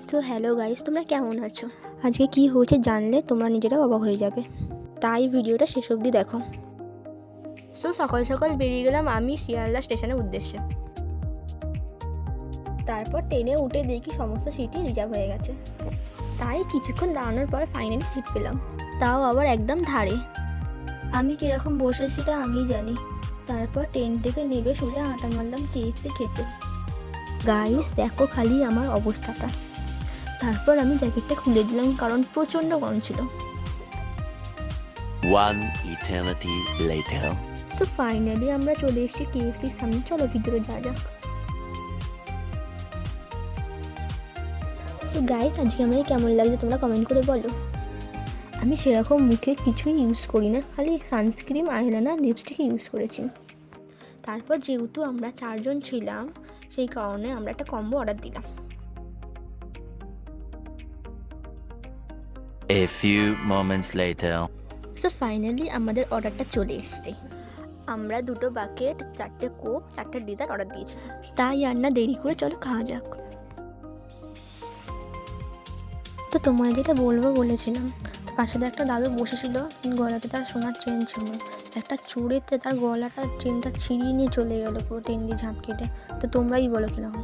So hello guys, তোমরা কেমন আছো? আজকে কি হয়েছে জানলে তোমরা নিজেরাও অবাক হয়ে যাবে, তাই ভিডিওটা শেষ অবধি দেখো। সো সকাল সকাল বেরিয়ে গেলাম আমি শিয়ালদা স্টেশনের উদ্দেশ্যে। তারপর ট্রেনে উঠে দেখি সমস্ত সিটই রিজার্ভ হয়ে গেছে, তাই কিছুক্ষণ দাঁড়ানোর পর ফাইনালি সিট পেলাম, তাও আবার একদম ধারে। আমি কীরকম বসেছি সেটা আমিই জানি। তারপর ট্রেন থেকে নেমে সোজা আটা মারলাম কেএফসি খেতে। গাইস দেখো খালি আমার অবস্থাটা। তারপর আমি জ্যাকেটটা খুলে দিলাম কারণ প্রচণ্ড গরম ছিল। One eternity later. So finally আমরা চলে এসেছি কেএফসির সামনে, চলো ভিতরে যাওয়া যাক। সো গাইস আজকে আমাকে কেমন লাগছে তোমরা কমেন্ট করে বলো। আমি সেরকম মুখে কিছুই ইউজ করি না, খালি সানস্ক্রিন, আইলাইনার, লিপস্টিক ইউজ করেছি। তারপর যেহেতু আমরা 4 জন ছিলাম সেই কারণে আমরা একটা কম্বো অর্ডার দিলাম। A few moments later. So finally আমাদের অর্ডারটা চলে এসেছে। আমরা 2টো বাকেট, 4টে কোক, 4টে ডেজার্ট অর্ডার দিয়েছি। তাই আর না দেরি করে চলো খাওয়া যাক। তো তোমায় যেটা বলবো বলেছিলাম, তো পাশে একটা দাদু বসেছিল, গলাতে তার সোনার চেন ছিল, একটা চোরেতে তার গলাটা চেনটা ছিঁড়িয়ে নিয়ে চলে গেল পুরো ট্রেন দিয়ে ঝাঁপ কেটে। তো তোমরাই বলো কিরকম।